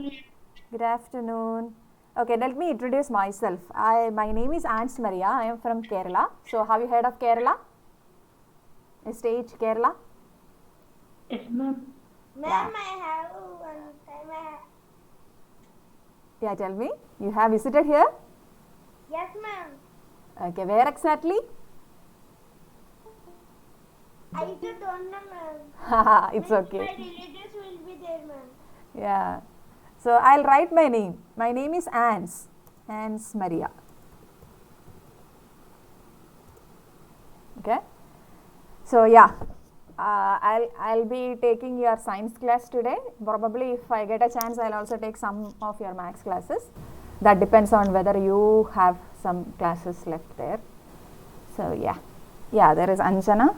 Good afternoon. Okay, let me introduce myself. My name is Ans Maria. I am from Kerala. So, have you heard of Kerala? A state, Kerala? Yes, ma'am. Yeah. Ma'am, I have one time. Yeah, tell me. You have visited here? Yes, ma'am. Okay, where exactly? I just don't know, ma'am. Haha, it's Means okay. my relatives will be there, ma'am. Yeah. So, I'll write my name. My name is Ans. Ans Maria. Okay. So, yeah. I'll be taking your science class today. Probably if I get a chance, I'll also take some of your maths classes. That depends on whether you have some classes left there. So yeah, there is Anjana.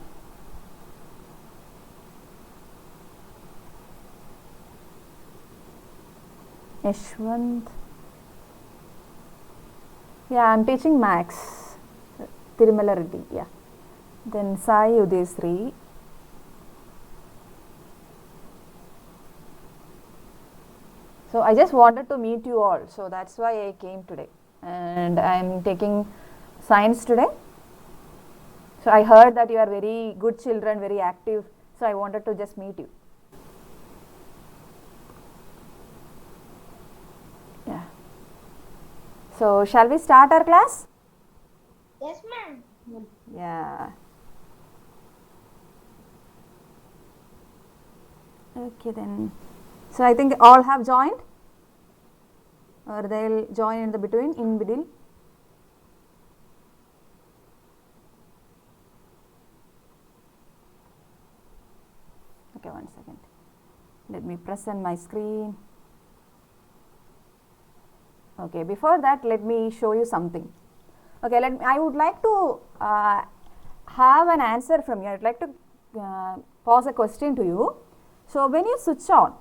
Yashwant. Yeah, I'm teaching maths. Tirumala Reddy. Yeah. Then Sai Udesri. So I just wanted to meet you all. So that's why I came today. And I'm taking science today. So I heard that you are very good children, very active. So I wanted to just meet you. Yeah. So shall we start our class? Yes, ma'am. Yeah. Okay then. So I think all have joined, or they'll join in the between, in between. Okay, one second. Let me present my screen. Okay, before that, let me show you something. Okay, I would like to have an answer from you. I'd like to pose a question to you. So when you switch on,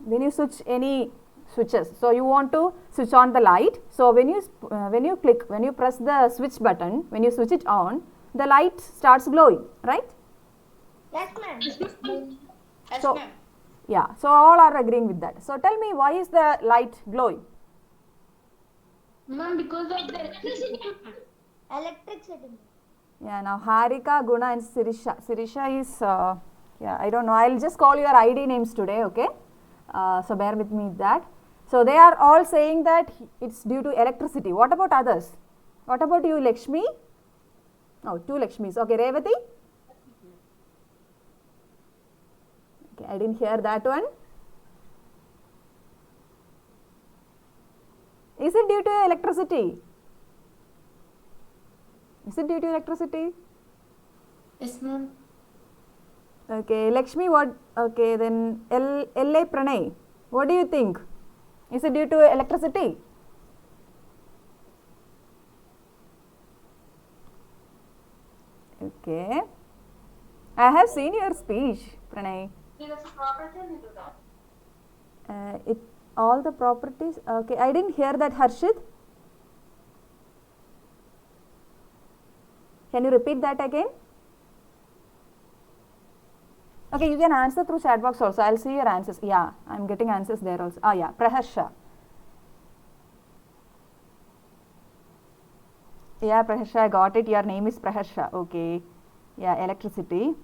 when you switch any switches, so you want to switch on the light. So when you press the switch button, when you switch it on, the light starts glowing, right? Yes, ma'am. Yes, So ma'am. yeah, so all are agreeing with that. So tell me, why is the light glowing? Ma'am, because of the electricity. Electricity. Yeah, now Harika, Guna, and Sirisha. Sirisha is, yeah, I don't know. I'll just call your ID names today, okay? So bear with me with that. So they are all saying that it's due to electricity. What about others? What about you, Lakshmi? Oh, two Lakshmis. Okay, Revati? Okay, I didn't hear that one. Is it due to electricity? Is it due to electricity? Yes, ma'am. Okay, Lakshmi, what? Okay, then L.A. Pranay, what do you think? Is it due to electricity? Okay. I have seen your speech, Pranay. It all the properties. Okay, I didn't hear that, Harshit. Can you repeat that again? Okay, you can answer through chat box also. I'll see your answers. Yeah, I'm getting answers there also. Ah, yeah, Praharsha. Yeah, Praharsha, I got it. Your name is Praharsha. Okay. Yeah, electricity.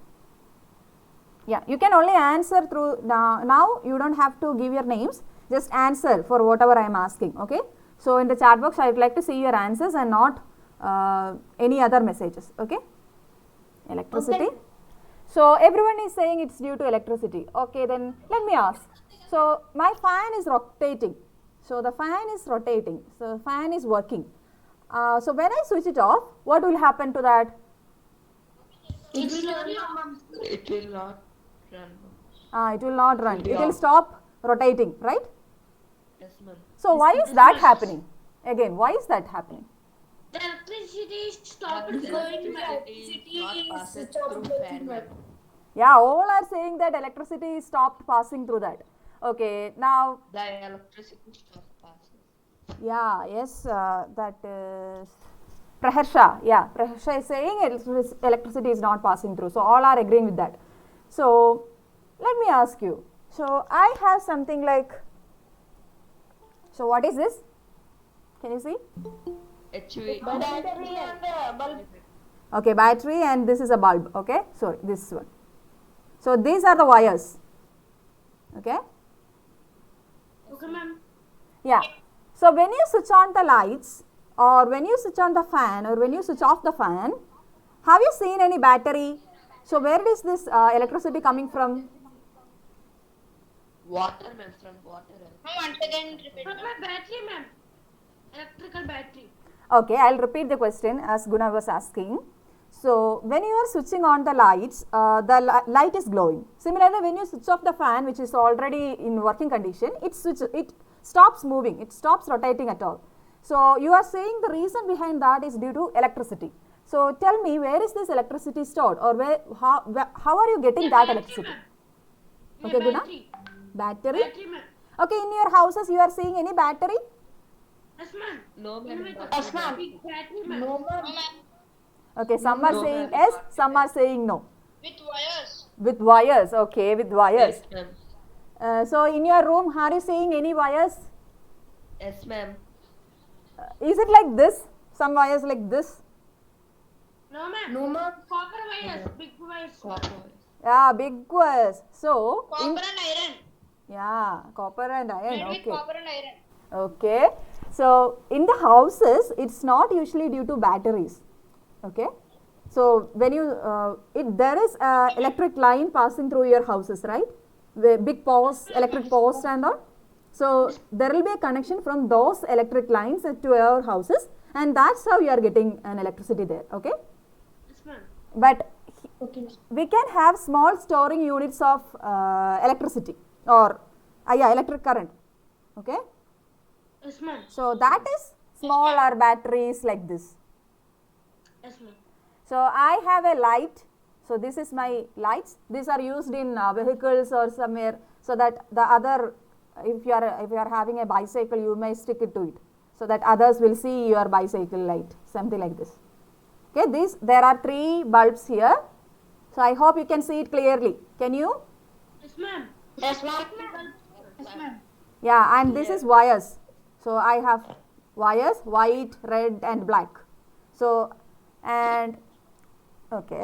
Yeah, you can only answer through now you don't have to give your names. Just answer for whatever I am asking. Okay. So in the chat box, I would like to see your answers and not any other messages. Okay. Electricity. Okay. So everyone is saying it's due to electricity. Okay, then let me ask. So my fan is rotating. So the fan is rotating. So fan is working. So when I switch it off, what will happen to that? It will not run, ma'am. It will not run. It will not run. Will be It will off. stop rotating, right? Yes, ma'am. So why is that happening? Again, why is that happening? The electricity stopped flowing, ma'am. Electricity is switched off through fan, ma'am. Yeah, all are saying that electricity stopped passing through that. Okay, now, The electricity stopped passing. yeah, yes, that is Praharsha. Yeah, Praharsha is saying electricity is not passing through. So all are agreeing with that. So let me ask you. So I have something like So what is this? Can you see? HV. Battery and bulb. Okay, battery and this is a bulb. Okay, so this one. So these are the wires. Okay. Okay, ma'am. Yeah. So when you switch on the lights, or when you switch on the fan, or when you switch off the fan, have you seen any battery? So where is this electricity coming from? Water, ma'am, from water. Once again repeat. From my battery, ma'am. Electrical battery. Okay, I'll repeat the question as Guna was asking. So when you are switching on the lights, the light is glowing. Similarly, when you switch off the fan, which is already in working condition, it stops moving, it stops rotating at all. So you are saying the reason behind that is due to electricity. So tell me, where is this electricity stored, or how are you getting that Battery, electricity? ma'am. Okay, Guna? Battery. Battery? Battery, ma'am. Okay, in your houses you are seeing any battery? Yes, ma'am. No, In ma'am. my Yes, ma'am. big battery, ma'am. No, ma'am. Okay, some are No, saying ma'am. yes, some are saying no. With wires. With wires, okay, with wires. Yes, ma'am. So in your room, are you seeing any wires? Yes, ma'am. Is it like this? Some wires like this? No, ma'am. No, ma'am. Copper wires. Big wires. Copper. Yeah, big wires. So, Copper and iron. yeah, copper and iron. Made with Okay. copper and iron. Okay. So, in the houses, it's not usually due to batteries. Okay. So, when you, there is a electric line passing through your houses, right? The big posts, electric posts and all. So, there will be a connection from those electric lines to your houses, and that's how you are getting an electricity there. Okay. Yes, ma'am. But Okay. we can have small storing units of electricity, or electric current. Okay. Yes, ma'am. So that is smaller batteries like this. Yes, ma'am. So I have a light. So this is my lights. These are used in vehicles or somewhere, so that the other, if you are having a bicycle, you may stick it to it, so that others will see your bicycle light, something like this. Okay, there are 3 bulbs here. So I hope you can see it clearly. Can you? Yes, ma'am. Yes, ma'am. Yes, ma'am. Yeah, and this is wires. So I have wires, white, red and black. So, and okay.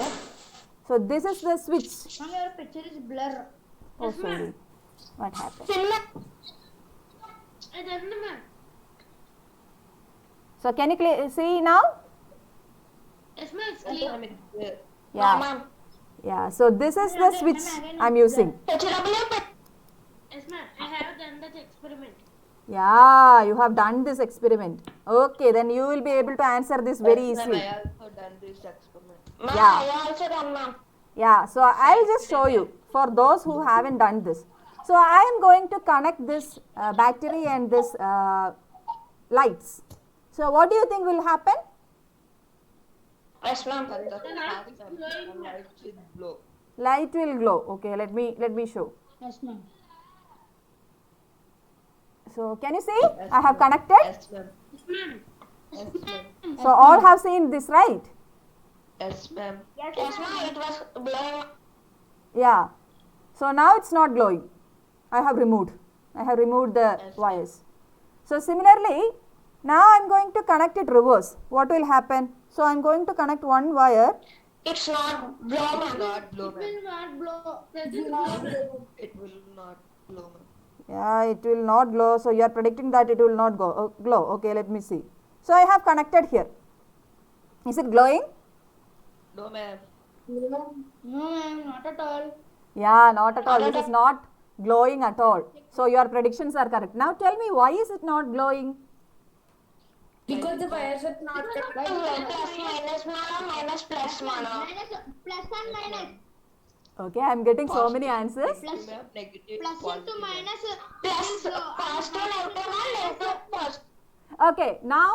So this is the switch. Ma'am, your picture is blur. Oh, sorry. What happened? I don't know, ma'am. So can you see now? Yes, ma'am. It's Yes, clear. ma'am. It's clear. Yeah. ma'am. Yeah. So this is the switch I'm using. Yes, ma'am. I have done that experiment. Yeah, you have done this experiment. Okay, then you will be able to answer this very Yes, ma'am, easily. I also done this experiment. Ma'am, Yeah. I also done, ma'am. Yeah, so I'll just show you for those who haven't done this. So I am going to connect this battery and this lights. So what do you think will happen? Yes, ma'am. And the The light lights is glowing, and ma'am. lights will glow. Light will glow. Okay, let me show. Yes, ma'am. So can you see? I have connected. Yes, ma'am. Yes, ma'am. Yes, ma'am. So all have seen this, right? Yes, ma'am. Yes, ma'am. It was blur. Yeah. So now it's not glowing. I have removed the Yes. wires. So similarly, now I'm going to connect it reverse. What will happen? So I'm going to connect one wire. It's not blur, It will ma'am. not glow, ma'am. Will not blow. That is glow. It will not glow, ma'am. Yeah, it will not glow. So you are predicting that it will not glow. Okay, let me see. So I have connected here. Is it glowing? No, ma'am. No, ma'am. Not at all. Yeah, not at all. This is not glowing at all. So your predictions are correct. Now tell me, why is it not glowing? Because the wires are not plus minus, ma'am. Minus plus, ma'am. Plus and minus. Okay, I'm getting so many answers. Plus, ma'am, negative, Plus positive, into ma'am. minus. Plus positive, negative, and negative, positive. Okay, now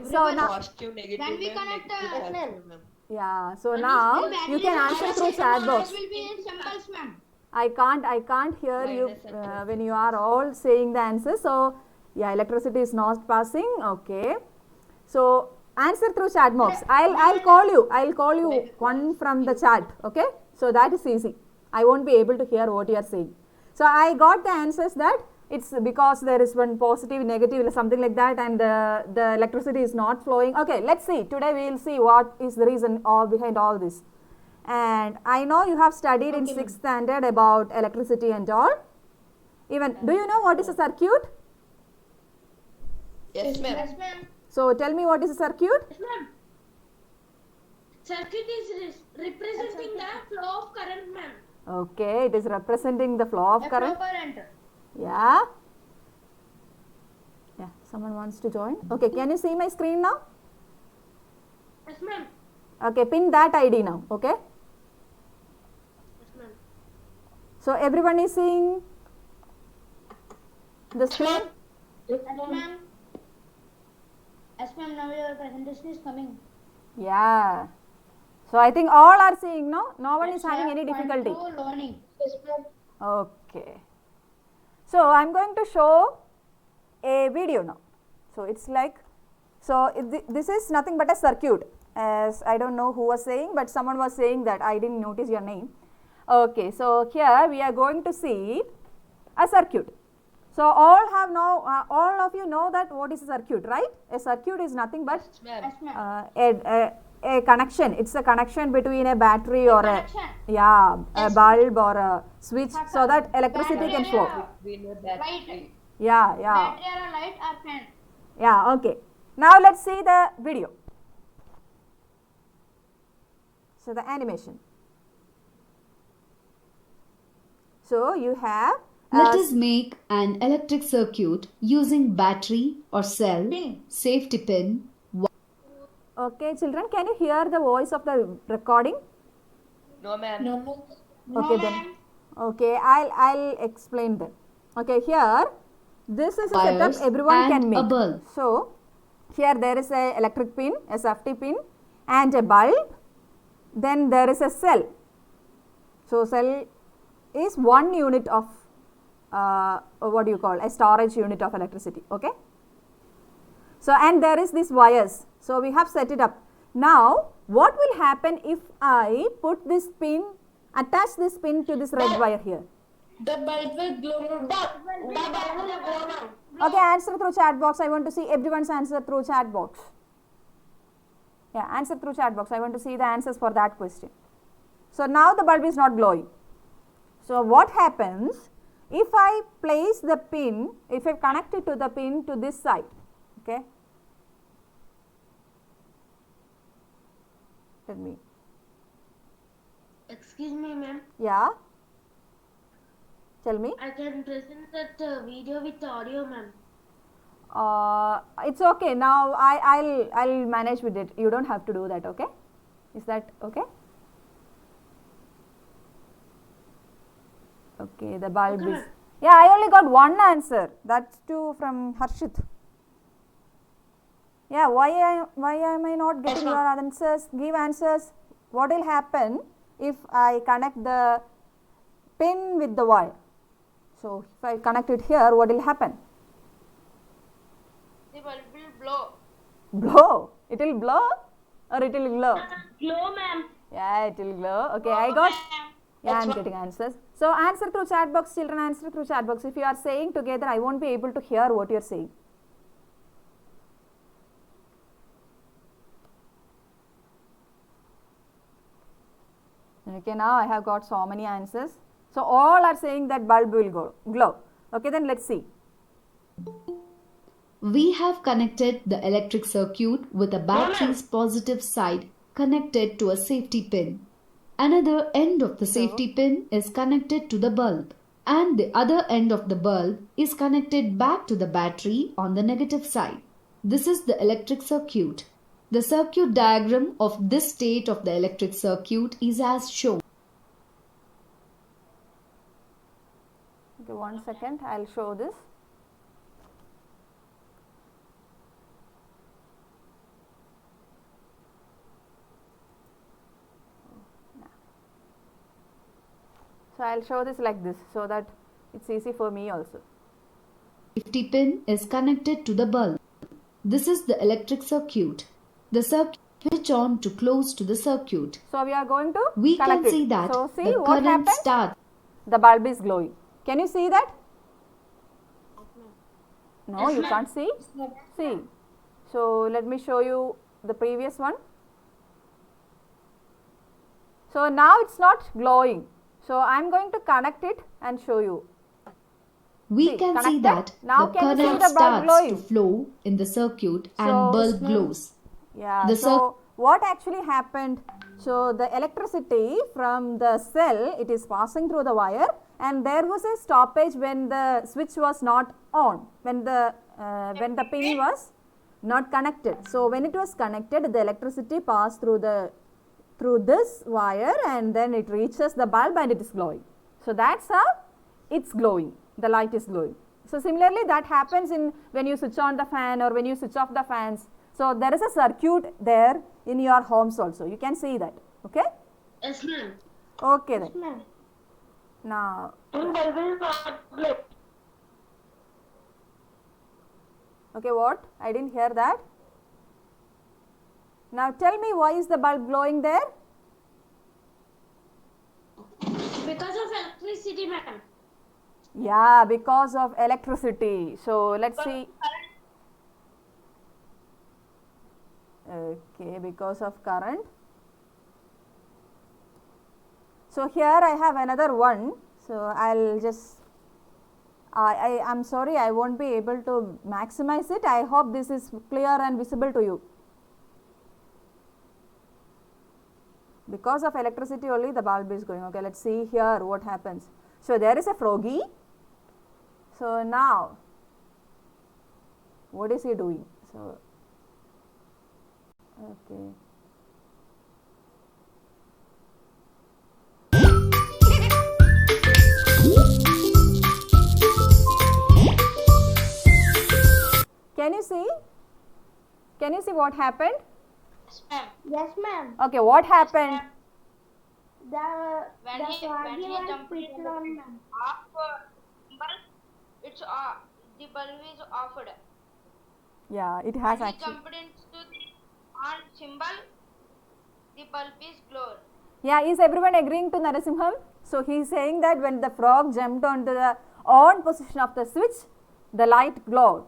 so now Positive, negative, When we ma'am, connect, negative, positive, ma'am. yeah, so now you can answer through chat box. will be in symbols, ma'am. I can't hear you Minus and plus. when you are all saying the answer. So yeah, electricity is not passing. Okay, so answer through chat box. I'll call you one from the chat. Okay, so that is easy. I won't be able to hear what you are saying. So I got the answers that it's because there is one positive, negative, or something like that, and the electricity is not flowing. Okay, let's see. Today we will see what is the reason all behind all this. And I know you have studied in 6th standard about electricity and all. Even, do you know what is a circuit? Yes, ma'am. Yes, ma'am. So tell me, what is a circuit? Yes, ma'am. Circuit is representing the flow of current, ma'am. Okay, it is representing the flow of current. Current. Yeah. Yeah, someone wants to join. Okay, can you see my screen now? Yes, ma'am. Okay, pin that ID now. Okay. Yes, ma'am. So everyone is seeing the screen? Yes, ma'am. Yes, ma'am. Now your presentation is coming. Yeah. So I think all are seeing, no? No one is having any Point difficulty. two, learning. Yes, ma'am. Okay. So I'm going to show a video now. So it's like, so this is nothing but a circuit. As I don't know who was saying, but someone was saying that. I didn't notice your name. Okay, so here we are going to see a circuit. So all have now, all of you know that what is a circuit, right? A circuit is nothing but Yes, ma'am. Yes, ma'am. a connection. It's a connection between a battery or Connection. a bulb or a switch, so that electricity can flow. We know that. Light. Yeah. Battery or a light or fan. Yeah, okay. Now let's see the video. So the animation. So you have Let us make an electric circuit using battery or cell, Pin. safety pin, okay, children, can you hear the voice of the recording? No, ma'am. No. Okay, then. Okay, I'll explain them. Okay, here this is a setup wires everyone and can make. a bulb. So here there is a electric pin, a safety pin, and a bulb. Then there is a cell. So cell is one unit of what do you call, a storage unit of electricity. Okay. So and there is these wires. So we have set it up. Now what will happen if I put this pin, attach this pin to this red wire here? The bulb will glow. The bulb will glow. Okay, answer through chat box. I want to see everyone's answer through chat box. Yeah, answer through chat box. I want to see the answers for that question. So now the bulb is not glowing. So what happens if I place the pin, if I connect it to the pin to this side? Okay. Tell me. Excuse me, ma'am. Yeah. Tell me. I can present that video with audio, ma'am. It's okay. Now I'll manage with it. You don't have to do that. Okay. Is that okay? Okay. The bulb Okay, is. ma'am. Yeah, I only got one answer. That's too from Harshit. Yeah. Why am I not getting your answers? Give answers. What will happen if I connect the pin with the wire? So if I connect it here, what will happen? The bulb will blow. Blow. It will blow or it will glow? Glow, ma'am. Yeah, it will glow. Okay, I got. Yeah, I'm getting answers. So answer through chat box, children. Answer through chat box. If you are saying together, I won't be able to hear what you are saying. Okay, now I have got so many answers. So all are saying that bulb will glow. Okay, then let's see. We have connected the electric circuit with the battery's positive side connected to a safety pin. Another end of the safety pin is connected to the bulb, and the other end of the bulb is connected back to the battery on the negative side. This is the electric circuit. The circuit diagram of this state of the electric circuit is as shown. Okay, 1 second. I'll show this. So I'll show this like this so that it's easy for me also. Safety pin is connected to the bulb. This is the electric circuit. The circuit switch on to close to the circuit. So we are going to We can connect see it. that So see the what current happens? starts. The bulb is glowing. Can you see that? No, you can't see. See. So let me show you the previous one. So now it's not glowing. So I'm going to connect it and show you. We See, can see connected. that Now the can you see current the bulb starts glowing? to flow in the circuit and So- bulb glows. Yeah, The so what actually happened? So the electricity from the cell, it is passing through the wire, and there was a stoppage when the switch was not on, when the pin was not connected. So when it was connected, the electricity passed through this wire, and then it reaches the bulb and it is glowing. So that's how it's glowing, the light is glowing. So similarly that happens in when you switch on the fan or when you switch off the fans. So there is a circuit there in your homes also, you can see that. Okay, Yes, ma'am. okay then. Ma'am. Now And bulb is not glowing. okay, what? I didn't hear that. Now tell me, why is the bulb glowing there? Because of electricity, ma'am. Yeah, because of electricity. So let's see. Okay, because of current. So here I have another one. So I'll just I'm sorry, I won't be able to maximize it. I hope this is clear and visible to you. Because of electricity only the bulb is going. Okay, let's see here what happens. So there is a froggy. So now what is he doing? So okay. Can you see? Can you see what happened? Yes, ma'am. Yes, ma'am. Okay, what happened? When he jumped switched in on, ma'am. off bulb, it's off. The bulb is offed. Yeah, it has When he actually. jumped into the on symbol, the bulb is glowed. Yeah, is everyone agreeing to Narasimham? So he is saying that when the frog jumped onto the on position of the switch, the light glowed,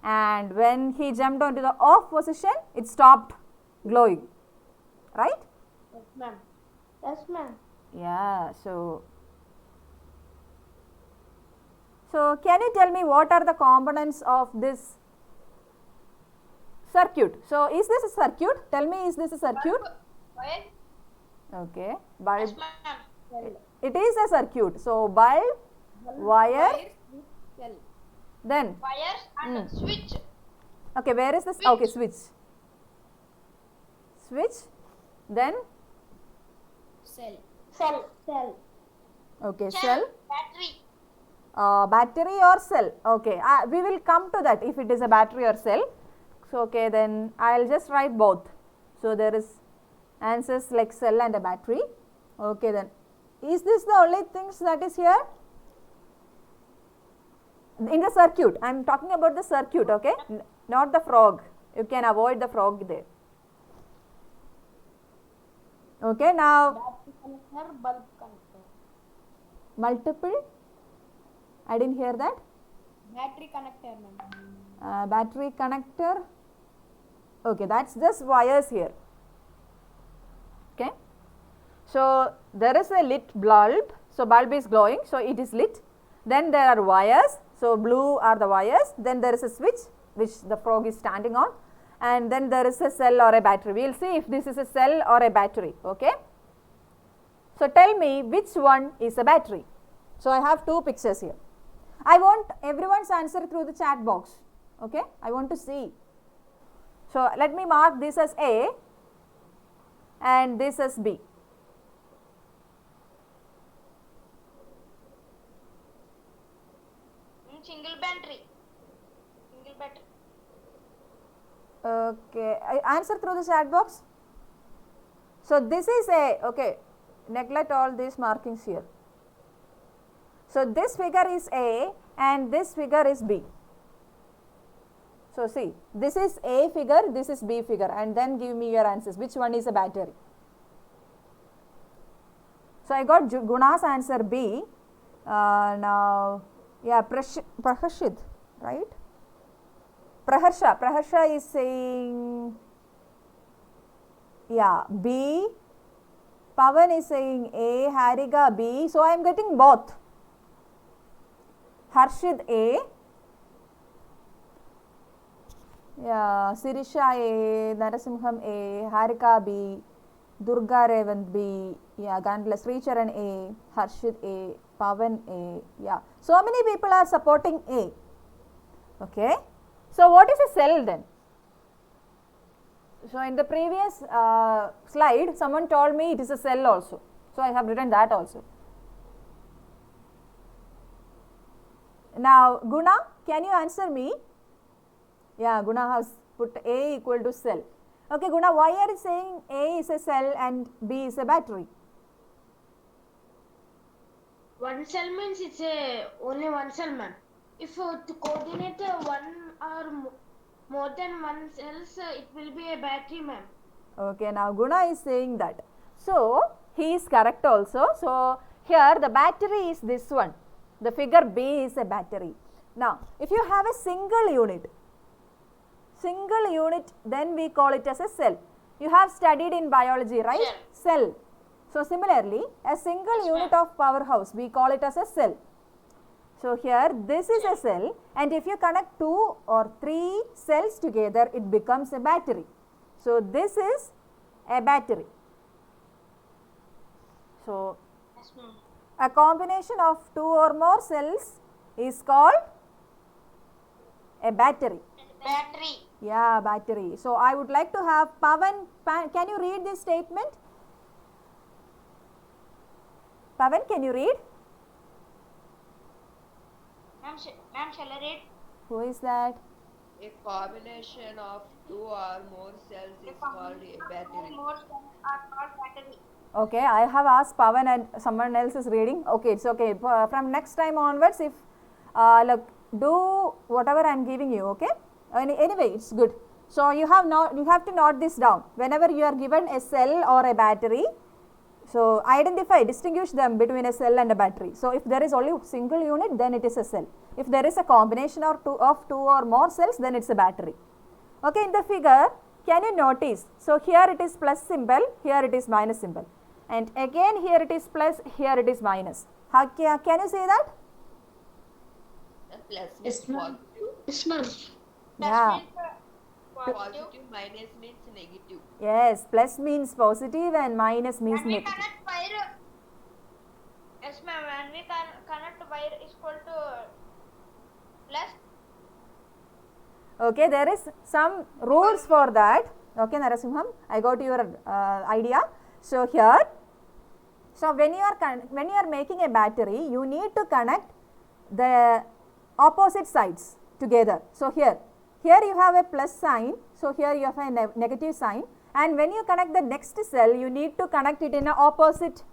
and when he jumped onto the off position, it stopped glowing. Right? Yes, ma'am. Yes, ma'am. Yeah. So can you tell me what are the components of this circuit? So is this a circuit? Tell me, is this a circuit? Wire? Okay. Bulb. Yes, ma'am. It is a circuit. So bulb, wire, then Wires and switch. okay, where is this? Okay, switch. Switch, then Cell. okay, cell, Battery. battery or cell. Okay, we will come to that if it is a battery or cell. So okay, then I'll just write both. So there is answers like cell and a battery. Okay, then is this the only things that is here in the circuit? I am talking about the circuit. Okay, not the frog. You can avoid the frog there. Okay, now Bulb connector. multiple. I didn't hear that. Battery connector, ma'am. Battery connector. Okay, that's just wires here. Okay, so there is a lit bulb. So bulb is glowing, so it is lit. Then there are wires. So blue are the wires. Then there is a switch which the frog is standing on, and then there is a cell or a battery. We will see if this is a cell or a battery. Okay. So tell me which one is a battery. So I have two pictures here. I want everyone's answer through the chat box. Okay, I want to see. So let me mark this as A and this as B. Single battery. Single battery. Okay, I answer through the chat box. So this is A. Okay, neglect all these markings here. So this figure is A and this figure is B. So see, this is A figure, this is B figure, and then give me your answers. Which one is a battery? So I got Guna's answer B. Now, yeah, Prashid, right? Praharsha is saying, yeah, B. Pavan is saying A, Harika B. So I am getting both. Harshid A. Yeah, Sirisha A, Narasimham A, Harika B, Durga Revant B, yeah, Gandla Sricharan A, Harshid A, Pavan A, yeah. So many people are supporting A. Okay. So what is a cell then? So in the previous slide, someone told me it is a cell also. So I have written that also. Now Guna, can you answer me? Yeah, Guna has put A equal to cell. Okay, Guna, why are you saying A is a cell and B is a battery? One cell means it's only one cell, ma'am. If to coordinate one or more than one cells, it will be a battery, ma'am. Okay, now Guna is saying that. So he is correct also. So here the battery is this one. The figure B is a battery. Now if you have a single unit, then we call it as a cell. You have studied in biology, right? Cell. So similarly, a single unit of powerhouse, we call it as a cell. So here this is a cell, and if you connect 2 or 3 cells together, it becomes a battery. So this is a battery. So Yes, ma'am. a combination of 2 or more cells is called a battery. Battery. Yeah, battery. So I would like to have Pavan. Can you read this statement? Pavan, can you read? Ma'am, shall I read? Who is that? A combination of 2 or more cells is called a battery. More cells are called battery. Okay, I have asked Pavan and someone else is reading. Okay, it's okay. From next time onwards, if look, do whatever I am giving you. Okay. Anyway, it's good. So you have to note this down. Whenever you are given a cell or a battery, so distinguish them between a cell and a battery. So if there is only a single unit, then it is a cell. If there is a combination of two or more cells, then it's a battery. Okay, in the figure, can you notice? So here it is plus symbol, here it is minus symbol, and again here it is plus, here it is minus. Can you say that? Plus means positive. Yes, ma'am. Yeah. Positive minus means negative. Yes, plus means positive and minus means When we negative. connect wire, yes, ma'am. When we connect wire is equal to plus. Okay, there is some rules for that. Okay, Narasimham, I got your idea. So here, so when you are making a battery, you need to connect the opposite sides together. So here you have a plus sign, so here you have a negative sign, and when you connect the next cell, you need to connect it in an opposite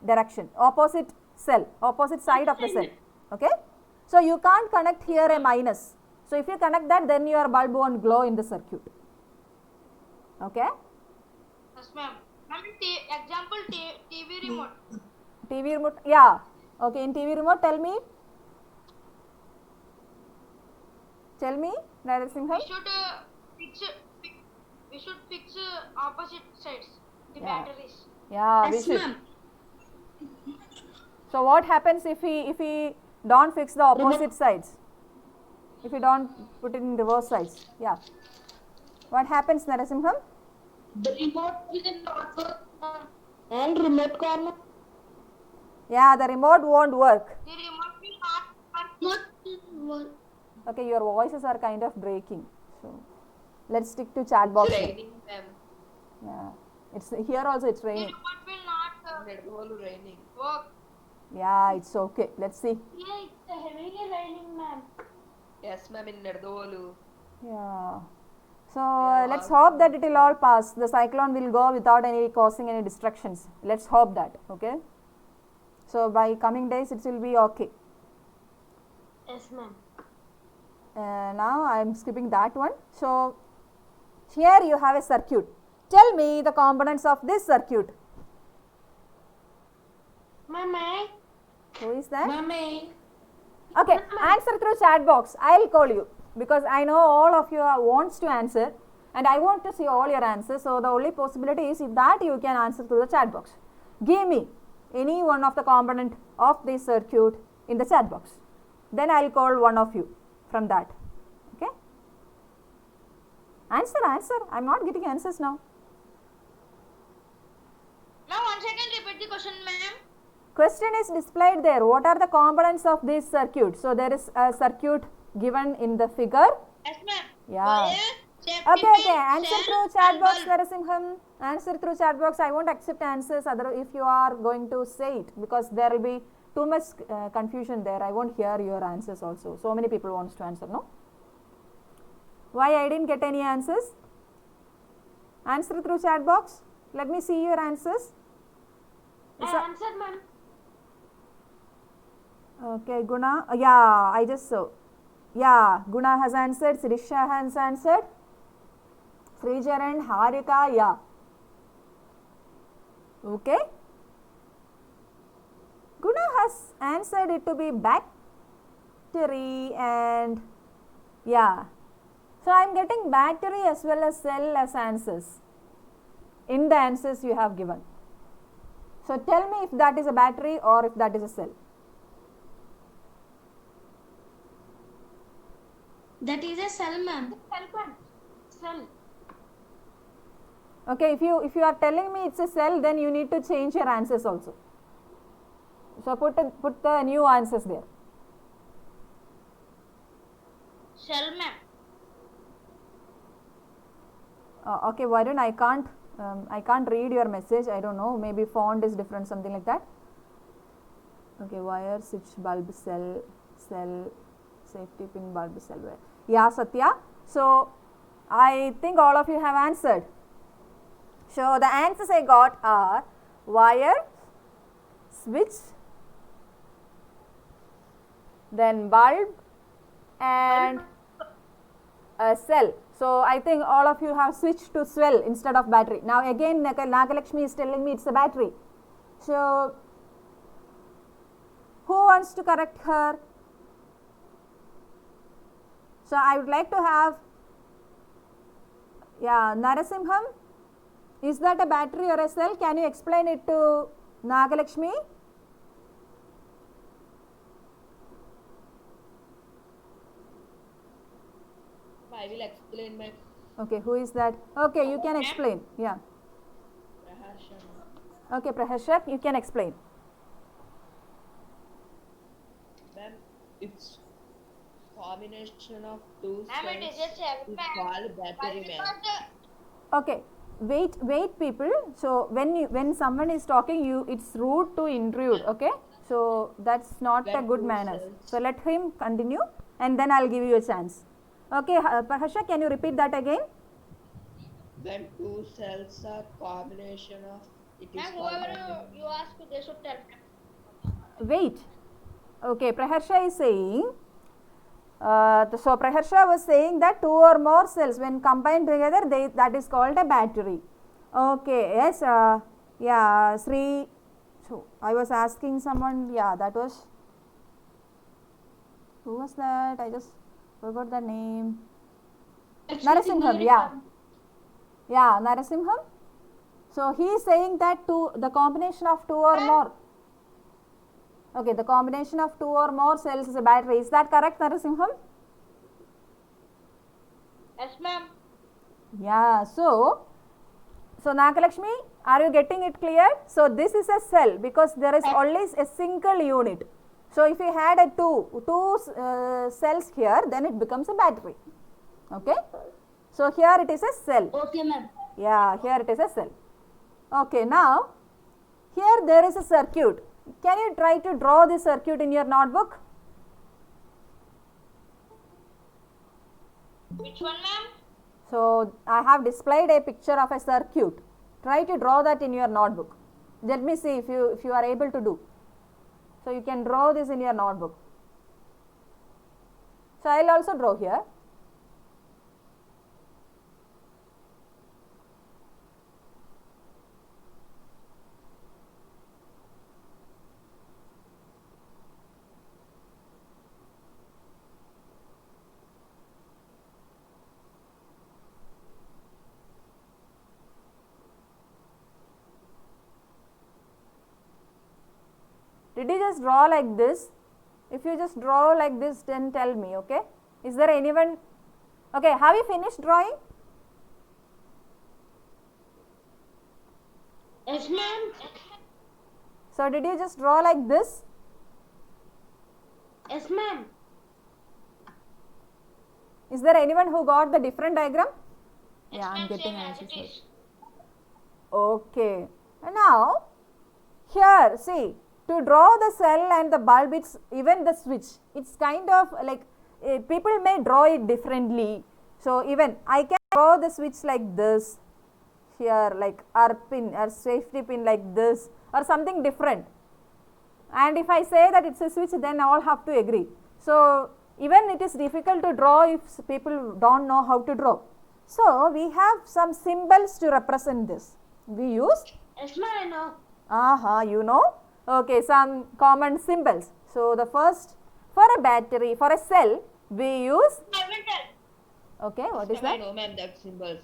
direction, opposite cell, opposite side of the cell. Okay, so you can't connect here a minus. So if you connect that, then your bulb won't glow in the circuit. Okay. Yes, ma'am. Ma'am, example TV remote. TV remote, yeah. Okay, in TV remote, tell me, Narasimham. We should fix opposite sides, the Yeah. batteries. Yeah, we should. So what happens if we don't fix the opposite sides? If we don't put it in reverse sides, yeah. What happens, Narasimham? The remote will not work. And remote corner. Yeah, the remote won't work. The remote will not work. Okay, your voices are kind of breaking. So let's stick to chat box. It's raining, ma'am. Yeah, it's here also. It's The raining. remote will not Nedvolu raining. work. Yeah, it's okay. Let's see. Yeah, it's heavily raining, ma'am. Yes, ma'am, in Nedvolu. Yeah. So let's hope that it will all pass. The cyclone will go without causing any destructions. Let's hope that. Okay. So by coming days, it will be okay. Yes, ma'am. Now I am skipping that one. So here you have a circuit. Tell me the components of this circuit. Mama. Who is that? Mama. Okay, answer through chat box. I will call you. because I know all of you wants to answer and I want to see all your answers. So the only possibility is that you can answer through the chat box. Give me any one of the component of this circuit in the chat box. Then I will call one of you from that. Okay? Answer. I am not getting answers now. Now once again repeat the question, ma'am. Question is displayed there. What are the components of this circuit? So there is a circuit given in the figure. Yes, ma'am. Yeah. Safety Okay. pin, Answer cell, through chat and box, bulb. Narasimham. Answer through chat box. I won't accept answers other if you are going to say it, because there will be too much confusion there. I won't hear your answers also. So many people wants to answer, no? Why I didn't get any answers? Answer through chat box. Let me see your answers. I answered, ma'am. Okay, Guna. Yeah, I just saw. Yeah, Guna has answered. Sirisha has answered. Srijaran, Harika, yeah. Okay. Guna has answered it to be battery and yeah. So I am getting battery as well as cell as answers in the answers you have given. So tell me if that is a battery or if that is a cell. That is a cell, ma'am. Cell. Okay, if you are telling me it's a cell, then you need to change your answers also. So put the new answers there. Cell, ma'am. Okay, Varun, I can't read your message. I don't know. Maybe font is different, something like that. Okay, wire, switch, bulb, cell, safety pin, bulb, cell, wire. Yeah, Satya. So I think all of you have answered. So the answers I got are wire, switch, then bulb and a cell. So I think all of you have switched to cell instead of battery. Now again Nagalakshmi is telling me it's a battery. So who wants to correct her? So I would like to have, yeah, Narasimham. Is that a battery or a cell? Can you explain it to Nagalakshmi? I will explain my Okay, who is that? Okay, you can explain. Yeah. Praharshan. Okay, Praharshak, you can explain. Ma'am, it's combination of two Ma'am, it is a cells cell, is ma'am. called battery, ma'am. Okay, wait people. So when someone is talking, it's rude to intrude. Okay, so that's not a When good two manners. cells- So let him continue, and then I'll give you a chance. Okay, Praharshak, can you repeat that again? When two cells are combination of it is Ma'am, called whoever battery. you ask, they should tell. Wait. Okay, Praharsha is saying. So Praharsha was saying that two or more cells when combined together, that is called a battery. Okay, yes, yeah, Sri. So I was asking someone. Yeah, that was. Who was that? I just forgot the name. Narasimham. Yeah, Narasimham. So he is saying that the combination of two or more. Okay, the combination of two or more cells is a battery. Is that correct, Narasimham? Yes, ma'am. Yeah. So Nagalakshmi, are you getting it clear? So this is a cell because there is always a single unit. So if you had a two cells here, then it becomes a battery. Okay. So here it is a cell. Okay, ma'am. Yeah, here it is a cell. Okay, now here there is a circuit. Can you try to draw this circuit in your notebook? Which one, ma'am? So I have displayed a picture of a circuit. Try to draw that in your notebook. Let me see if you are able to do. So you can draw this in your notebook. So I will also draw here. Did you just draw like this? If you just draw like this, then tell me, okay? Is there anyone? Okay, have you finished drawing? Yes, ma'am. So did you just draw like this? Yes, ma'am. Is there anyone who got the different diagram? Yes, Yeah, I'm ma'am, getting same as answers. it is. Okay. And now, here, see, to draw the cell and the bulb, it's even the switch. It's kind of like, people may draw it differently. So, even I can draw the switch like this, here, like our pin, our safety pin like this, or something different. And if I say that it's a switch, then all have to agree. So, even it is difficult to draw if people don't know how to draw. So, we have some symbols to represent this. We use, Yes, ma'am, I know. you know, okay, some common symbols. So, the first, for a battery, for a cell, we use, I will tell. okay, what is I that? know, ma'am, that symbols.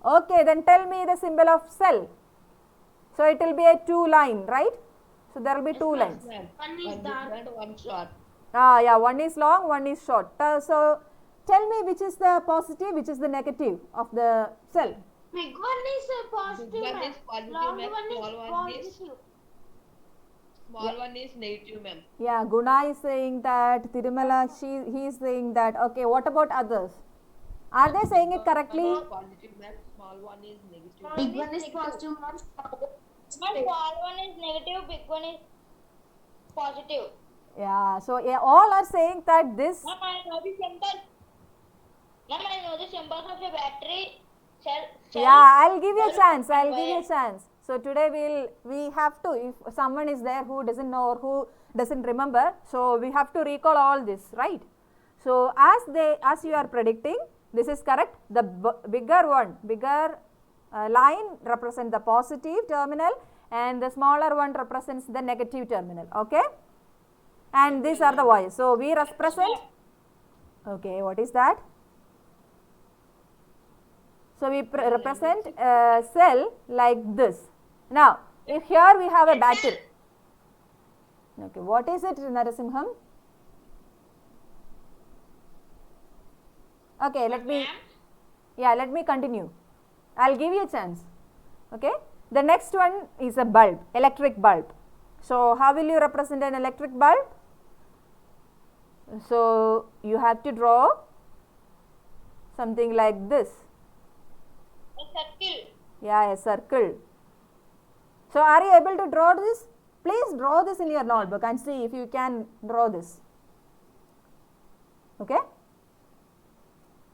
Okay, then tell me the symbol of cell. So, it will be a 2 line, right? So, there will be 2 lines. Ma'am, One is one big dark. and one short. Yeah, one is long, one is short. So, tell me which is the positive, which is the negative of the cell. Big one is a positive, Big one ma'am. is positive, Long ma'am. one is Small one is- positive. Small one is negative, ma'am. Yeah, Guna is saying that, Tirumala, he is saying that. Okay, what about others? Are they saying it correctly? One is positive, ma'am. Small one is negative. Big one is positive, ma'am. Small one is negative, big one is positive. Yeah, so yeah, all are saying that this, Ma'am, I know the symbol. Ma'am, I know the symbols of a battery, cell. yeah, I'll give you a bulb, chance, I'll and give you a wire. chance. So today we have to, if someone is there who doesn't know or who doesn't remember, so we have to recall all this, right? So as you are predicting, this is correct. The bigger one, bigger line represents the positive terminal and the smaller one represents the negative terminal, okay? And these are the wires. So we represent, okay, what is that? So we represent a cell like this. Now, if here we have a battery. Okay, what is it, Narasimham? Okay, let me continue. I'll give you a chance. Okay, the next one is a bulb, electric bulb. So, how will you represent an electric bulb? So, you have to draw something like this. A circle. Yeah, a circle. So, are you able to draw this? Please draw this in your notebook and see if you can draw this. Okay?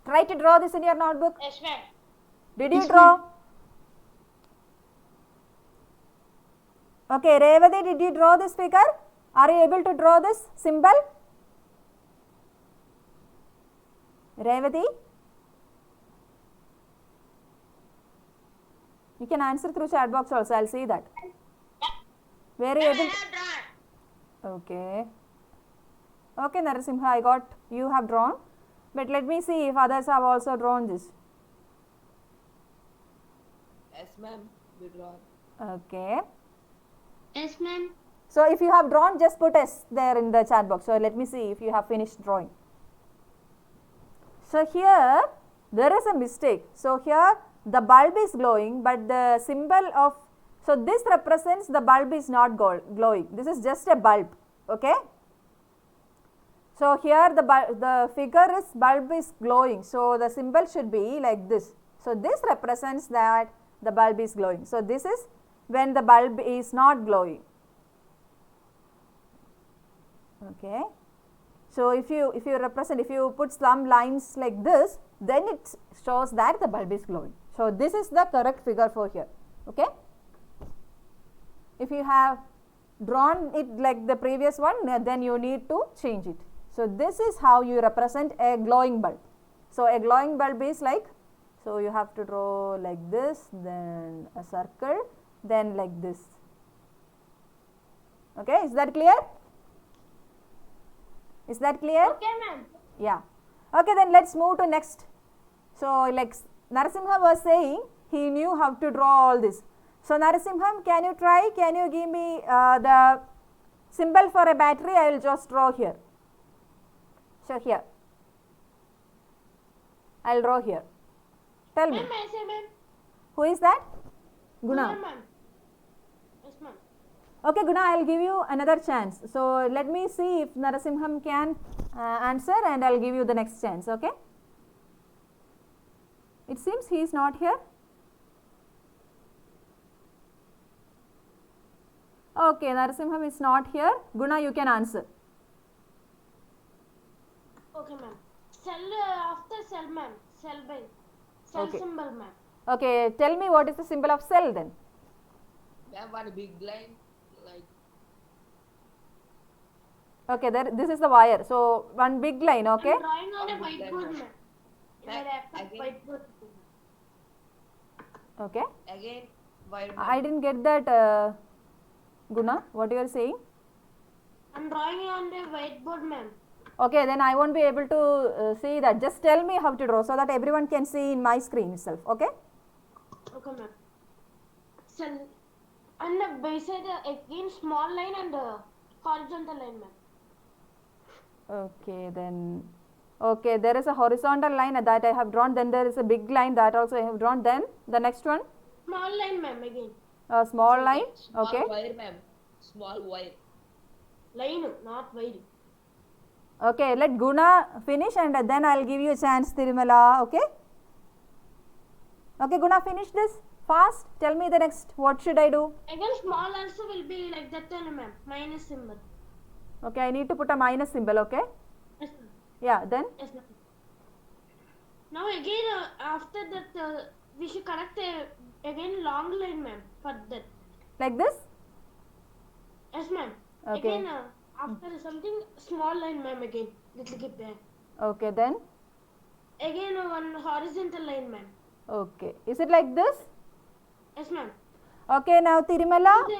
Try to draw this in your notebook. Yes, ma'am. Did you draw? Okay, Revati, did you draw this figure? Are you able to draw this symbol? Revati? You can answer through chat box also, I'll see that. Were you able? Okay. Okay, Narasimha, you have drawn. But let me see if others have also drawn this. Yes, ma'am. We draw. Okay. Yes, ma'am. So if you have drawn, just put S there in the chat box. So let me see if you have finished drawing. So here there is a mistake. So here the bulb is glowing, but the symbol of, so this represents the bulb is not glowing. This is just a bulb. Okay. So here the figure is bulb is glowing. So the symbol should be like this. So this represents that the bulb is glowing. So this is when the bulb is not glowing. Okay. So if you put some lines like this, then it shows that the bulb is glowing. So this is the correct figure for here. Okay. If you have drawn it like the previous one, then you need to change it. So this is how you represent a glowing bulb. So a glowing bulb is like, so you have to draw like this, then a circle, then like this. Okay, is that clear? Is that clear? Okay, ma'am. Yeah. Okay, then let's move to next. So like Narasimha was saying, he knew how to draw all this. So Narasimham, can you try? Can you give me the symbol for a battery, I will just draw here. So here, I will draw here. Tell me, Ma'am, I say ma'am. who is that? Guna. Ma'am. Yes, ma'am. Okay, Guna, I will give you another chance. So let me see if Narasimham can answer, and I will give you the next chance. Okay. It seems he is not here. Okay, Narasimham is not here. Guna, you can answer. Okay, ma'am. Cell after cell, ma'am. Cell by cell Okay. symbol, ma'am. Okay, tell me what is the symbol of cell then? Ma'am, one big line, like Okay, this is the wire. So one big line. Okay. I'm drawing on a One big whiteboard, line, ma'am. In Ma'am, my laptop again. whiteboard. Okay. again wire. I didn't get that, Guna. What you are saying? I'm drawing on the whiteboard, ma'am. Okay, then I won't be able to see that. Just tell me how to draw so that everyone can see in my screen itself. Okay. Okay, ma'am. Cell and the beside again small line and horizontal line, ma'am. Okay, then. Okay, there is a horizontal line that I have drawn. Then there is a big line that also I have drawn. Then the next one, Small line, ma'am. Again a small line. Small Okay. wire, ma'am. Small wire. line, not wide. Okay, let Guna finish, and then I'll give you a chance, Tirumala. Okay. Okay, Guna, finish this fast. Tell me the next. What should I do? Again small also will be like that only, ma'am. Minus symbol. Okay, I need to put a minus symbol. Okay. Yes, ma'am. Yeah. Then. Yes, ma'am. Now again after that we should connect again long line, ma'am. For that. Like this. Yes, ma'am. Okay. Again after something small line, ma'am. Again little bit there. Okay. Then. Again one horizontal line, ma'am. Okay. Is it like this? Yes, ma'am. Okay. Now Tirumala. The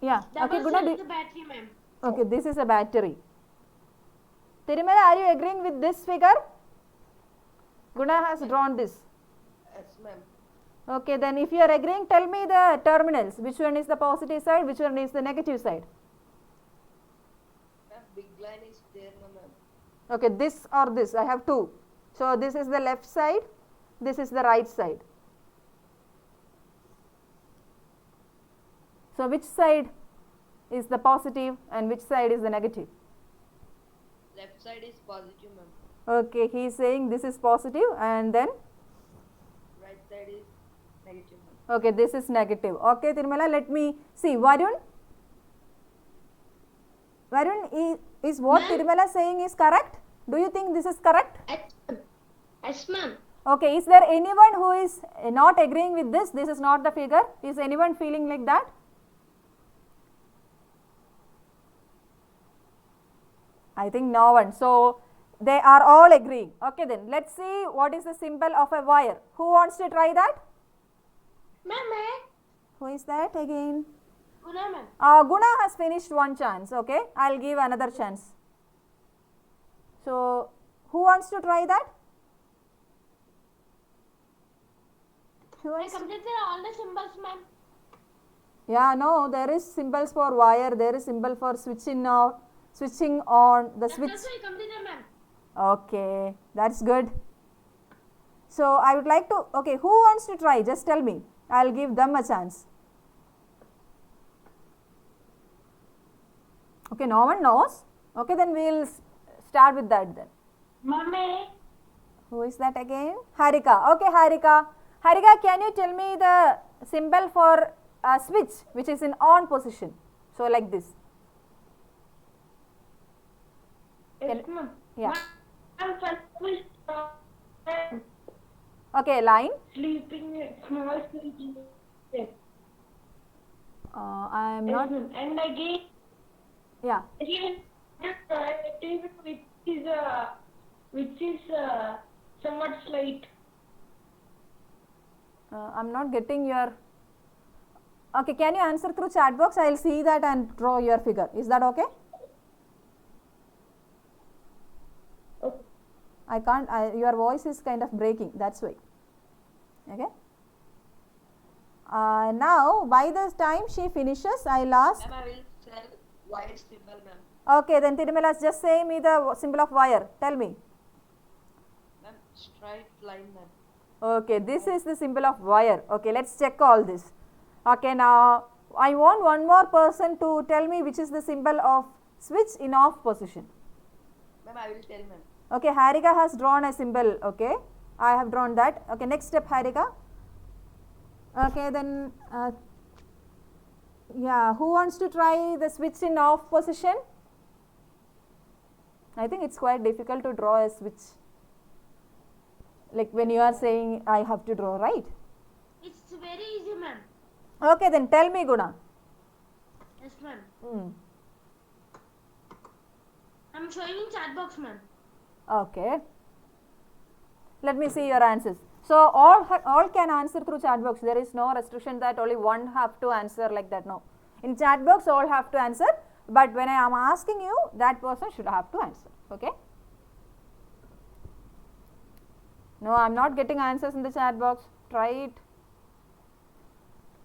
Yeah. double Okay, Guna. cell the battery, ma'am. Okay, this is a battery. Tirumala, are you agreeing with this figure? Guna has drawn this. Yes, ma'am. Okay, then if you are agreeing, tell me the terminals. Which one is the positive side? Which one is the negative side? Ma'am, big line is there, no, ma'am. Okay, this or this. I have two. So this is the left side. This is the right side. So which side is the positive and which side is the negative? Left side is positive, ma'am. Okay, he is saying this is positive, and then Right side is negative, ma'am. okay, this is negative. Okay, Tirumala, let me see. Varun is what Tirumala saying is correct? Do you think this is correct? Yes, ma'am. Okay, is there anyone who is not agreeing with this? This is not the figure. Is anyone feeling like that? I think no one. So they are all agreeing. Okay, then let's see what is the symbol of a wire. Who wants to try that? Ma'am, Who is that again? Guna, ma'am. Guna has finished one chance. Okay, I'll give another chance. So who wants to try that? Who I wants to? completed all the symbols, ma'am. Yeah, no, there is symbols for wire. There is symbol for switching on the switch. That's why I completed, ma'am. Okay, that's good. So I would like to. Okay, who wants to try? Just tell me. I'll give them a chance. Okay, no one knows. Okay, then we'll start with that then. Mommy. Who is that again? Harika. Okay, Harika. Harika, can you tell me the symbol for a switch which is in on position? So like this. Yes, ma'am. Yeah. I'm first Okay, line. sleeping, small sleeping. Yes. I am not. And again, Yeah. which is somewhat slight. I'm not getting your. Okay, can you answer through chat box? I'll see that and draw your figure. Is that okay? Okay. I can't. Your voice is kind of breaking. That's why. Okay. Now, by the time she finishes, I'll ask. Ma'am, I will tell wire symbol, ma'am. Okay, then Tirumalas, just say me the symbol of wire. Tell me. Ma'am, straight line, ma'am. Okay, this is the symbol of wire. Okay, let's check all this. Okay, now I want one more person to tell me which is the symbol of switch in off position. Ma'am, I will tell, ma'am. Okay, Harika has drawn a symbol. Okay, I have drawn that. Okay, next step, Harika. Okay, then yeah, who wants to try the switch in off position? I think it's quite difficult to draw a switch. Like when you are saying I have to draw, right? It's very easy, ma'am. Okay, then tell me, Guna. Yes, ma'am. Hmm. I'm showing in chat box, ma'am. Okay. Let me see your answers. So all can answer through chat box. There is no restriction that only one have to answer like that. No. In chat box all have to answer, but when I am asking you, that person should have to answer. Okay. No, I am not getting answers in the chat box. Try it.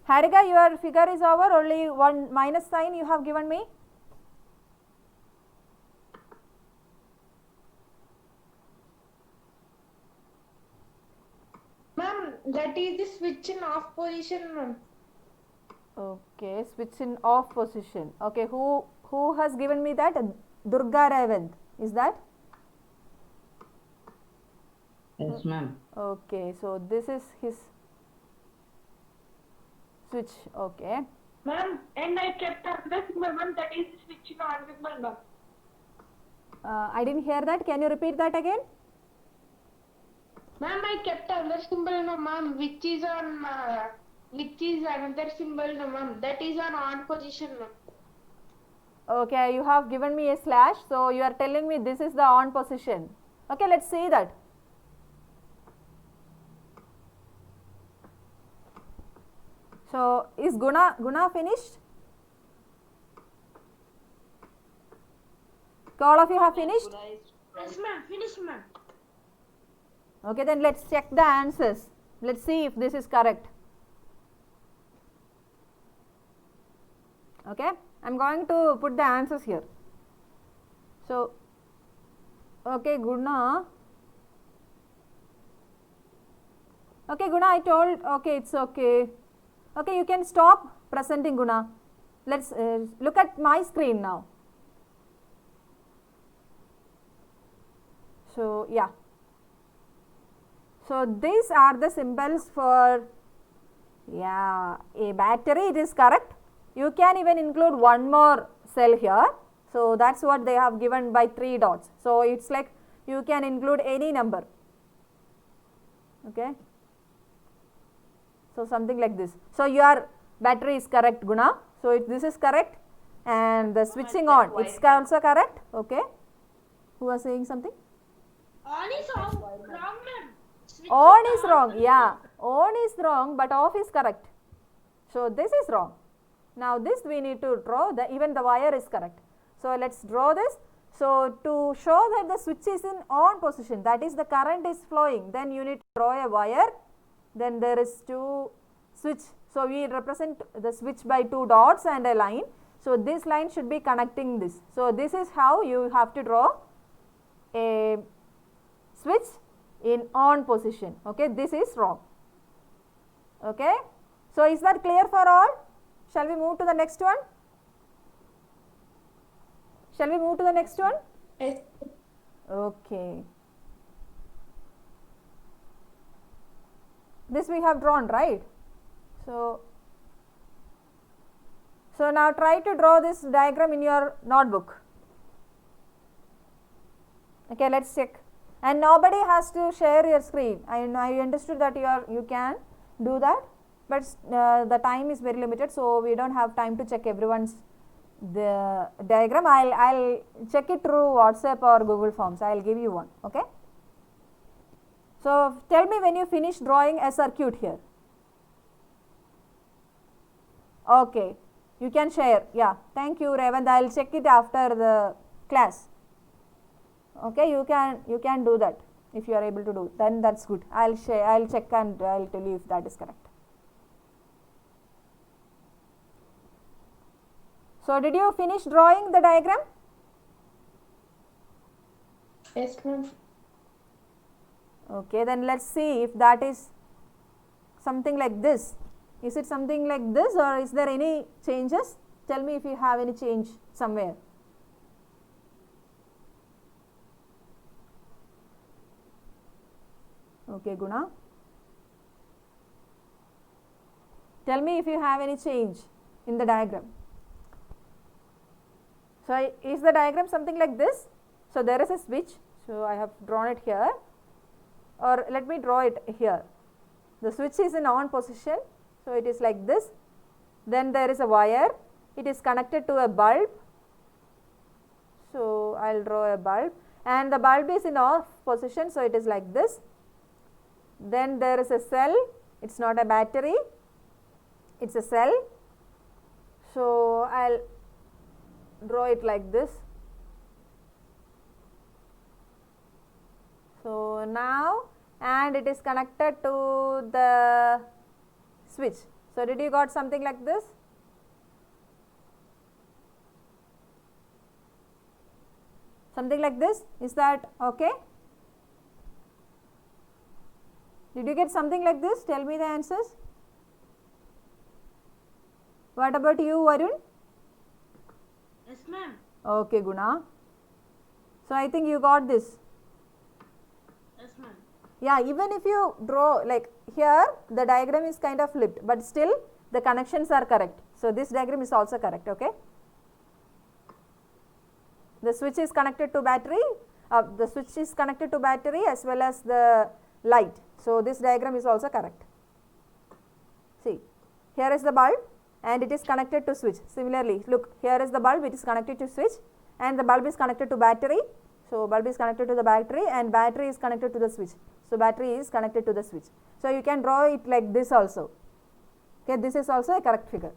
Harika, your figure is over. Only one minus sign you have given me. Ma'am, that is the switch in off position, ma'am. Okay, switch in off position. Okay, who has given me that? Durga Revant. Is that? Yes, ma'am. Okay, so this is his switch. Okay. Ma'am, and I kept another symbol, ma'am, that is the switch in on symbol, ma'am. I didn't hear that. Can you repeat that again? Ma'am, I kept another symbol, no, ma'am, which is another symbol, no, ma'am, that is on position, ma'am. Okay, you have given me a slash. So you are telling me this is the on position. Okay, let's see that. So is Guna finished? All of you have finished? Guna is Yes, ma'am. Finish, ma'am. Okay, then let's check the answers. Let's see if this is correct. Okay, I'm going to put the answers here. So, okay, Guna. Okay, Guna, I told, okay, it's okay. Okay, you can stop presenting, Guna. Let's look at my screen now. So, yeah. So, these are the symbols for, yeah, a battery. It is correct. You can even include one more cell here. So, that is what they have given by 3 dots. So, it is like you can include any number. Okay. So, something like this. So, your battery is correct, Guna. So, this is correct, and the switching on, it's also correct. Okay. Who was saying something? On is wrong, ma'am. Switch On is wrong. Yeah, on is wrong, but off is correct. So, this is wrong. Now, this we need to draw, even the wire is correct. So, let us draw this. So, to show that the switch is in on position, that is the current is flowing, then you need to draw a wire. Then there is 2 switch. So, we represent the switch by 2 dots and a line. So, this line should be connecting this. So, this is how you have to draw a switch in on position. Okay, this is wrong. Okay. So, is that clear for all? Shall we move to the next one? Shall we move to the next one? Yes. Okay. This we have drawn, right? So now try to draw this diagram in your notebook. Okay, let's check. And nobody has to share your screen. I understood that you can do that, but the time is very limited, so we don't have time to check everyone's the diagram. I'll check it through WhatsApp or Google Forms. I'll give you one. Okay. So tell me when you finish drawing a circuit here. Okay, you can share. Yeah, thank you, Revant. I'll check it after the class. Okay, you can do that if you are able to do. Then that's good. I'll check and I'll tell you if that is correct. So did you finish drawing the diagram? Yes, ma'am. Okay, then let's see if that is something like this. Is it something like this, or is there any changes? Tell me if you have any change somewhere. Okay, Guna. Tell me if you have any change in the diagram. So is the diagram something like this? So there is a switch. So I have drawn it here, or let me draw it here. The switch is in on position. So it is like this. Then there is a wire. It is connected to a bulb. So I will draw a bulb, and the bulb is in off position. So it is like this. Then there is a cell. It's not a battery. It's a cell. So I'll draw it like this. So now, and it is connected to the switch. So did you got something like this? Something like this? Is that okay? Did you get something like this? Tell me the answers. What about you, Varun? Yes, ma'am. Okay, Guna. So I think you got this. Yes, ma'am. Yeah, even if you draw like here, the diagram is kind of flipped, but still the connections are correct. So this diagram is also correct, okay? The switch is connected to battery, as well as the light. So this diagram is also correct. See, here is the bulb and it is connected to switch. Similarly, look, here is the bulb, it is connected to switch, and the bulb is connected to battery. So bulb is connected to the battery, and battery is connected to the switch. So battery is connected to the switch. So you can draw it like this also. Okay, this is also a correct figure.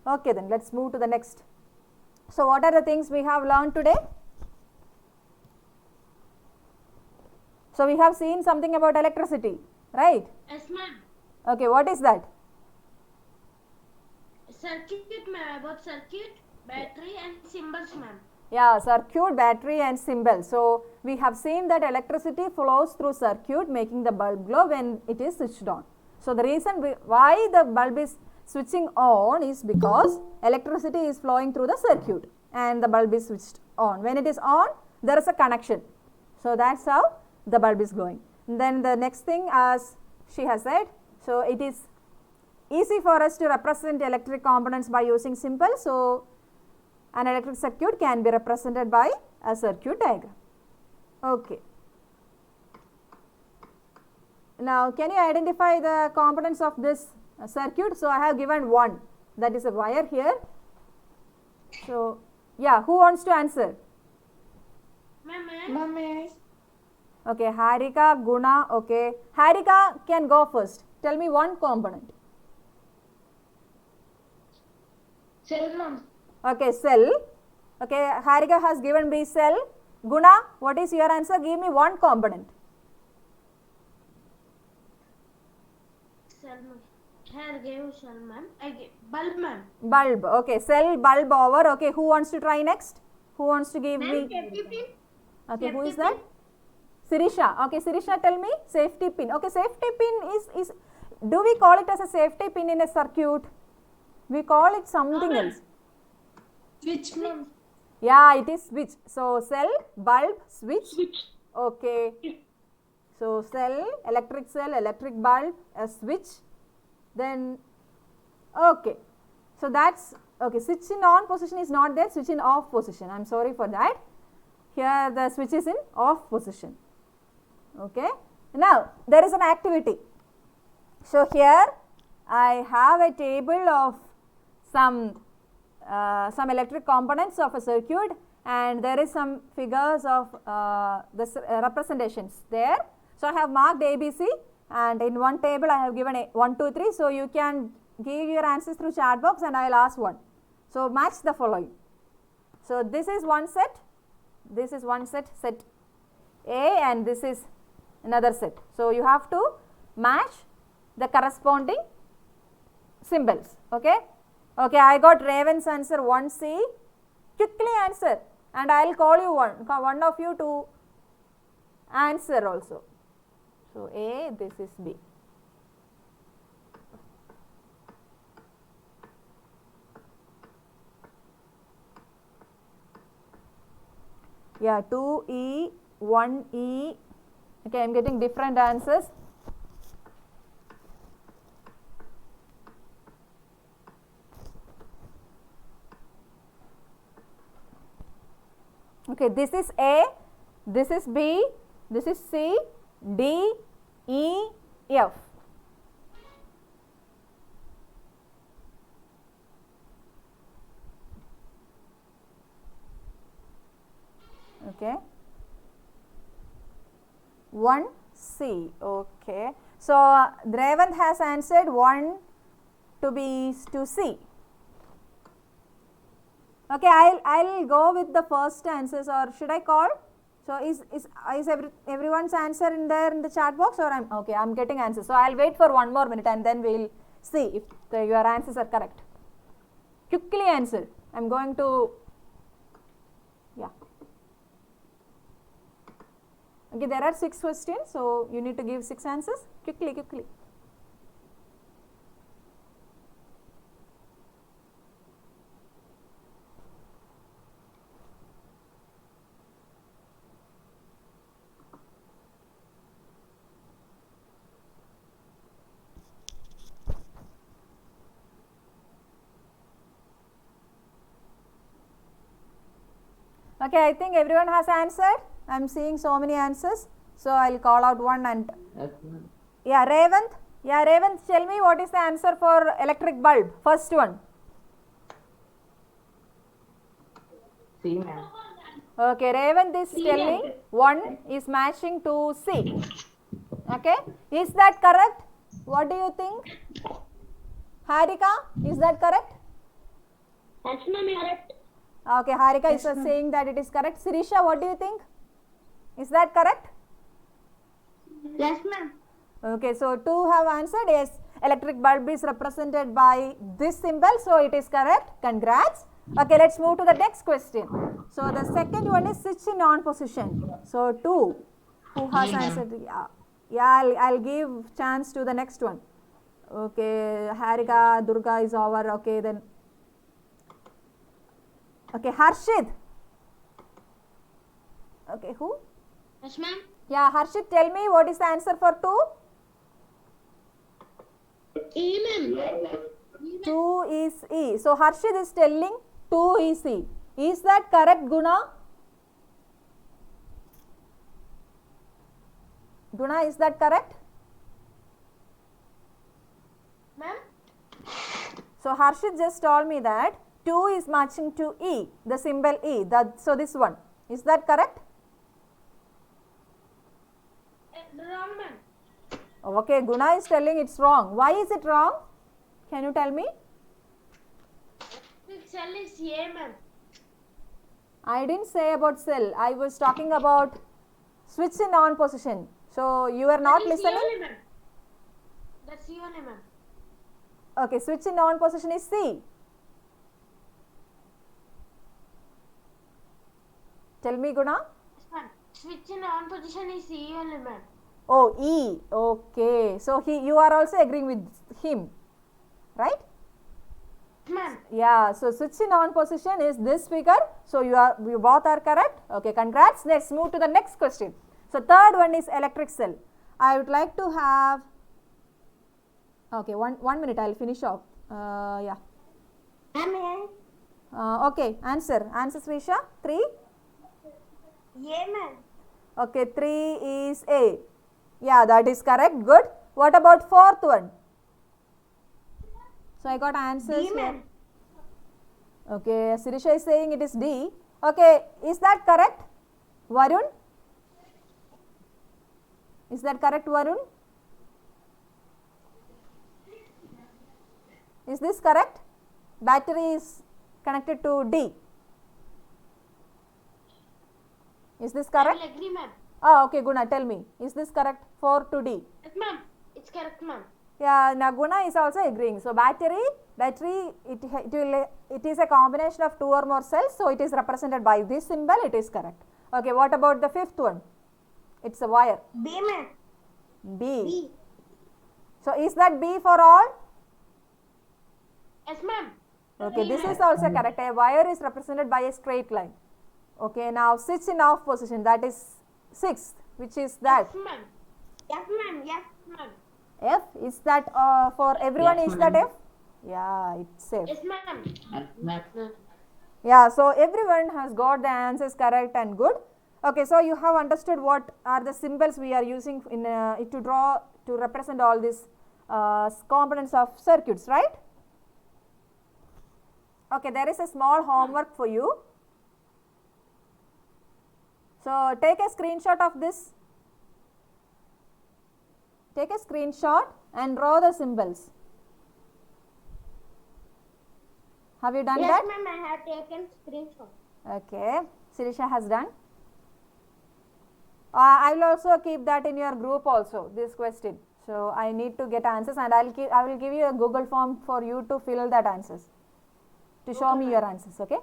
Okay, then let's move to the next. So what are the things we have learned today? So we have seen something about electricity, right? Yes, ma'am. Okay, what is that? Circuit, ma'am. About circuit, battery, and symbols, ma'am. Yeah, circuit, battery and symbol. So we have seen that electricity flows through circuit, making the bulb glow when it is switched on. So the reason why the bulb is switching on is because electricity is flowing through the circuit and the bulb is switched on. When it is on, there is a connection. So that's how the bulb is glowing. And then the next thing, as she has said, so it is easy for us to represent electric components by using symbols. So an electric circuit can be represented by a circuit diagram. Okay. Now, can you identify the components of this circuit? So I have given one, that is a wire here. So yeah, who wants to answer? Ma'am, Okay, Harika, Guna. Okay, Harika can go first. Tell me one component. Cell, ma'am. Okay, cell. Okay, Harika has given me cell. Guna, what is your answer? Give me one component. cell, ma'am. Here gave cell, ma'am. I gave bulb, ma'am. Bulb. Okay, cell, bulb over. Okay, who wants to try next? Who wants to give me? Okay, who is that? Sirisha. Okay, Sirisha, tell me. Safety pin. Okay, safety pin is do we call it as a safety pin in a circuit? We call it something else. Switch, ma'am. Yeah, it is switch. So cell, bulb, switch. Okay. So cell, electric bulb, a switch. Then okay. So that's okay. Switch in on position is not there. Switch in off position. I'm sorry for that. Here the switch is in off position. Okay. Now there is an activity. So here I have a table of some electric components of a circuit, and there is some figures of the representations there. So I have marked ABC, and in one table I have given a 1, 2, 3. So you can give your answers through chat box and I will ask one. So match the following. So this is one set, this is one set, set A, and this is another set. So you have to match the corresponding symbols. Okay. Okay, I got Raven's answer 1C. Quickly answer, and I will call you one of you to answer also. So A, this is B. Yeah, 2E, 1E. Okay, I am getting different answers. Okay, this is A, this is B, this is C, D, E, F. Okay. 1C. Okay. So Revant has answered 1 to be to C. Okay, I'll go with the first answers, or should I call? So is everyone's answer in there in the chat box, or I'm getting answers. So I'll wait for 1 more minute and then we'll see if your answers are correct. Quickly answer. I'm going to, yeah. Okay, there are 6 questions, so you need to give 6 answers. Quickly. Okay, I think everyone has answered. I am seeing so many answers. So I'll call out one and Yes, ma'am. yeah, Revant. Yeah, Revant, tell me what is the answer for electric bulb. First one. C, ma'am. Okay, Revant is telling 1 is matching to C. Okay, is that correct? What do you think? Harika, is that correct? Yes, ma'am, correct. Okay, Harika is saying that it is correct. Sirisha, what do you think? Is that correct? Yes, ma'am. Okay, so 2 have answered. Yes, electric bulb is represented by this symbol, so it is correct. Congrats. Okay, let's move to the next question. So the second one is switch in on position. So 2, who has answered? Yeah, I'll give chance to the next one. Okay, Harika, Durga is over. Okay, then. Okay, Harshit. Okay, who? Yes, ma'am. Yeah, Harshit, tell me what is the answer for 2? E, ma'am. 2 is E. So Harshit is telling 2 is E. Is that correct, Guna? Guna, is that correct? Ma'am? So Harshit just told me that 2 is matching to E, the symbol E. So this one. Is that correct? Wrong, ma'am. Okay, Guna is telling it's wrong. Why is it wrong? Can you tell me? Cell is A, ma'am. I didn't say about cell. I was talking about switch in on position. So you are not That is C listening? only, ma'am. That's C only, ma'am. Okay, switch in on position is C. Tell me, Guna. Yes, ma'am. Switch in on position is C only, ma'am. Oh, E. Okay. So you are also agreeing with him, right? Ma'am. Yeah. So switch in on position is this figure. So you both are correct. Okay. Congrats. Let's move to the next question. So third one is electric cell. I would like to have. Okay. One minute. I'll finish off. Yeah. Okay. Answer, Srisha. 3. A, ma'am. Okay. 3 is A. Yeah, that is correct. Good. What about fourth one? So I got answers D, here. ma'am. Okay, Sirisha is saying it is D. Okay, is that correct? Varun? Is that correct, Varun? Is this correct? Battery is connected to D. Is this I correct? will agree, ma'am. Oh, okay, Guna, tell me. Is this correct? 4 to D. Yes, ma'am. It's correct, ma'am. Yeah, Naguna is also agreeing. So battery Battery, it is a combination of two or more cells, so it is represented by this symbol, it is correct. Okay, what about the fifth one? It's a wire. B, ma'am. B. B. So is that B for all? Yes, ma'am. Okay, this is also correct. A wire is represented by a straight line. Okay, now switch in off position, that is sixth, which is that. Yes, ma'am. Yes, ma'am. Yes, ma'am. F, is that for everyone, Yes, is that ma'am. F? Yeah, it's F. Yes, ma'am. Ma'am. Yeah, so everyone has got the answers correct and good. Okay, so you have understood what are the symbols we are using in to represent all these components of circuits, right? Okay, there is a small homework for you. So take a screenshot of this. Take a screenshot and draw the symbols. Have you done Yes, that? ma'am. I have taken screenshot. Okay, Sirisha has done. I will also keep that in your group also, this question. So I need to get answers, and I will give you a Google form for you to fill that answers, to show me your answers, okay?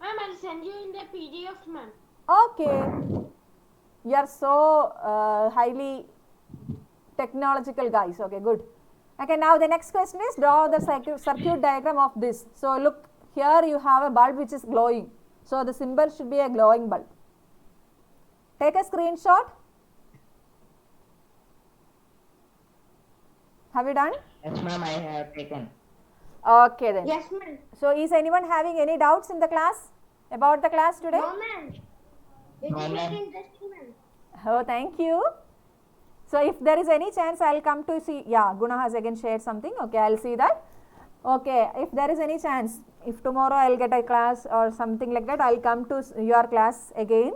Ma'am, I'll send you in the PDF, ma'am. Okay. You are so highly technological guys. Okay, good. Okay, now the next question is draw the circuit diagram of this. So look, here you have a bulb which is glowing. So the symbol should be a glowing bulb. Take a screenshot. Have you done? Yes, ma'am, I have taken. Okay then. Yes, ma'am. So is anyone having any doubts in the class? About the class today? No, ma'am. It No, is ma'am. very interesting, ma'am. Oh, thank you. So if there is any chance, I'll come to see. Yeah, Guna has again shared something. Okay, I'll see that. Okay, if there is any chance, if tomorrow I'll get a class or something like that, I'll come to your class again.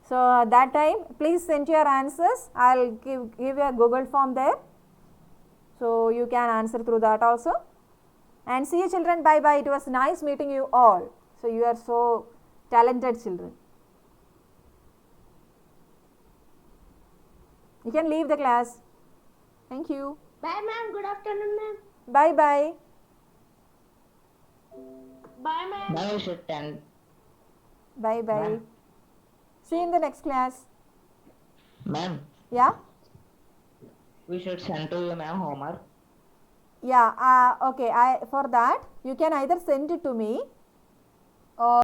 So that time, please send your answers. I'll give you a Google form there. So you can answer through that also. And see you children. Bye bye. It was nice meeting you all. So you are so talented children. You can leave the class. Thank you. Bye, ma'am. Good afternoon, ma'am. Bye bye. Bye, ma'am. Now we should tend. Bye bye. Ma'am. See you in the next class. Ma'am, Yeah? we should send to you, ma'am, homework. Yeah. Okay. For that, you can either send it to me or